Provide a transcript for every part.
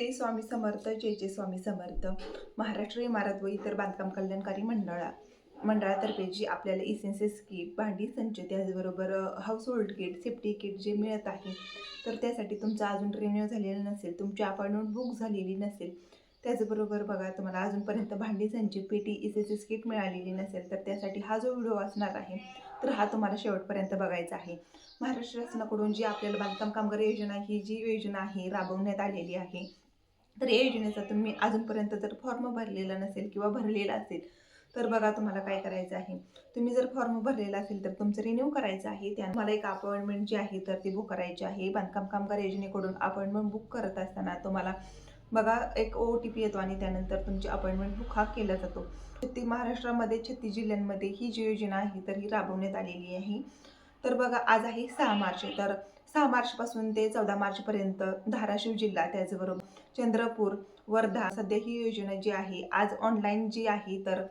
श्री स्वामी समर्थ जय स्वामी समर्थ। महाराष्ट्र इमारत व इतर बांधकाम कल्याणकारी मंडळातर्फे जी आपल्याला इसेन्शियल्स किट, भांडी संच, त्याचबरोबर house hold kit, safety kit जे मिळत आहे, तर त्यासाठी तुमचा अजून रिन्यू झालेला नसेल, तुमची अपॉइंटमेंट बुक झालेली नसेल, त्याचबरोबर बघा तुम्हाला अजूनपर्यंत भांडी संच, पेटी, इसेन्शियल्स किट मिळालेली नसेल, तर त्यासाठी हा जो व्हिडिओ असणार आहे तर हा तुम्हाला शेवटपर्यंत बघायचा आहे। महाराष्ट्र शासनाकडून जी आपल्याला बांधकाम कामगार योजना ही जी योजना आहे राबवण्यात आलेली आहे, तर या योजनेचा तुम्ही अजूनपर्यंत जर फॉर्म भरलेला नसेल किंवा भरलेला असेल तर बघा तुम्हाला काय करायचं आहे। तुम्ही जर फॉर्म भरलेला असेल तर तुमचं रिन्यू करायचं आहे, त्या तुम्हाला एक अपॉइंटमेंट जी आहे तर ती बुक करायची आहे। बांधकाम कामगार योजनेकडून अपॉइंटमेंट बुक करत असताना तुम्हाला बघा एक OTP येतो आणि त्यानंतर तुमची अपॉइंटमेंट बुक हा केला जातो। महाराष्ट्रामध्ये 36 जिल्ह्यांमध्ये ही जी योजना आहे तर ही राबवण्यात आलेली आहे। तर बघा आज आहे 6 मार्च, तर 6 मार्चपासून ते 14 मार्चपर्यंत धाराशिव जिल्हा, त्याचबरोबर चंद्रपूर, वर्धा, सध्या ही योजना जी आहे आज ऑनलाईन जी आहे तर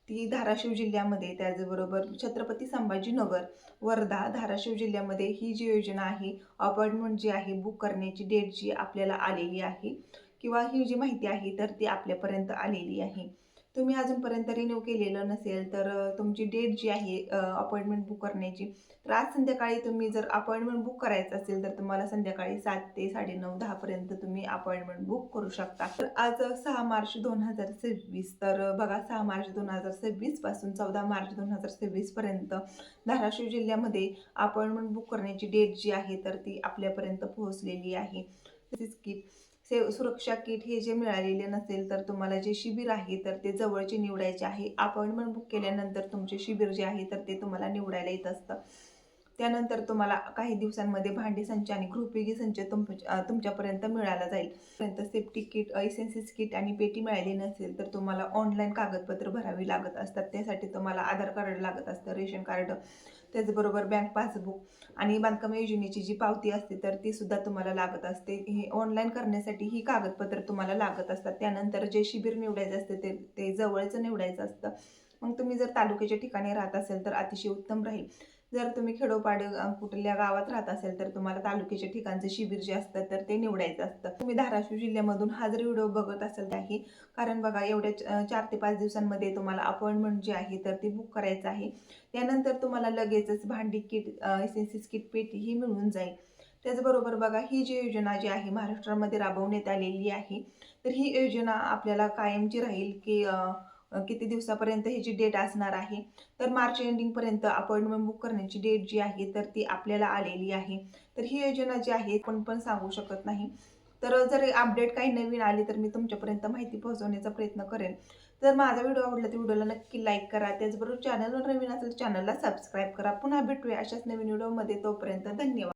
ती धाराशिव जिल्ह्यामध्ये, त्याचबरोबर छत्रपती संभाजीनगर, वर्धा, धाराशिव जिल्ह्यामध्ये ही जी योजना आहे अपॉइंटमेंट जी आहे बुक करण्याची डेट जी आपल्याला आलेली आहे किंवा ही जी माहिती आहे तर ती आपल्यापर्यंत आलेली आहे। तुम्ही अजूनपर्यंत रिन्यू केलेलं नसेल तर तुमची डेट जी आहे अपॉइंटमेंट बुक करण्याची, तर आज संध्याकाळी तुम्ही जर अपॉइंटमेंट बुक करायचं असेल तर तुम्हाला संध्याकाळी 7 ते 9:30 10 पर्यंत तुम्ही अपॉइंटमेंट बुक करू शकता। तर आज 6 मार्च 2026, तर बघा 6 मार्च 2026 पासून 14 मार्च 2026 पर्यंत धाराशिव जिल्ह्यामध्ये अपॉइंटमेंट बुक करण्याची डेट जी आहे तर ती आपल्यापर्यंत पोहोचलेली आहे। सुरक्षा किट हे जे मिळालेले नसेल तर तुम्हाला जे शिबिर आहे तर ते जवळचे निवडायचे आहे। अपॉइंटमेंट बुक केल्यानंतर तुमचे शिबिर जे आहे तर ते तुम्हाला निवडायला येत असतं। त्यानंतर तुम्हाला काही दिवसांमध्ये भांडी संच आणि गृहोपयोगी संच तुमच्यापर्यंत मिळाला जाईल। सेफ्टी किट, इसेन्शियल्स किट आणि पेटी मिळाली नसेल तर तुम्हाला ऑनलाईन कागदपत्र भरावी लागत असतात। त्यासाठी तुम्हाला आधार कार्ड लागत असतं, रेशन कार्ड, त्याचबरोबर बँक पासबुक आणि बांधकाम योजनेची जी पावती असते तर ती सुद्धा तुम्हाला लागत असते। हे ऑनलाईन करण्यासाठी ही कागदपत्र तुम्हाला लागत असतात। त्यानंतर जे शिबिर निवडायचे असते ते जवळचं निवडायचं असतं। मग तुम्ही जर तालुक्याच्या ठिकाणी राहत असेल तर अतिशय उत्तम राहील। जर तुम्ही खेडोपाड कुठल्या गावात राहत असेल तर तुम्हाला तालुक्याच्या ठिकाणचं शिबिर जे असतं तर ते निवडायचं असतं। तुम्ही धाराशिव जिल्ह्यामधून हा जर व्हिडिओ बघत असेल आहे, कारण बघा एवढ्या 4 ते 5 दिवसांमध्ये तुम्हाला अपॉइंटमेंट जी आहे तर ती बुक करायचं आहे। त्यानंतर तुम्हाला लगेचच भांडी किट, इसेन्शियल्स किट, पेटी ही मिळून जाईल। त्याचबरोबर बघा ही जी योजना जी आहे महाराष्ट्रामध्ये राबवण्यात आलेली आहे, तर ही योजना आपल्याला कायमची राहील की किती दिवसापर्यंत ह्याची डेट असणार आहे, तर मार्च एंडिंगपर्यंत अपॉइंटमेंट बुक करण्याची डेट जी आहे तर ती आपल्याला आलेली आहे। तर ही योजना जी आहे पण सांगू शकत नाही। तर जर अपडेट काही नवीन आली तर मी तुमच्यापर्यंत माहिती पोहोचवण्याचा प्रयत्न करेन। जर माझा व्हिडिओ आवडला तर व्हिडिओला नक्की लाईक करा, त्याचबरोबर चॅनलवर नवीन असेल तर चॅनलला सबस्क्राईब करा। पुन्हा भेटूया अशाच नवीन व्हिडिओमध्ये, तोपर्यंत धन्यवाद।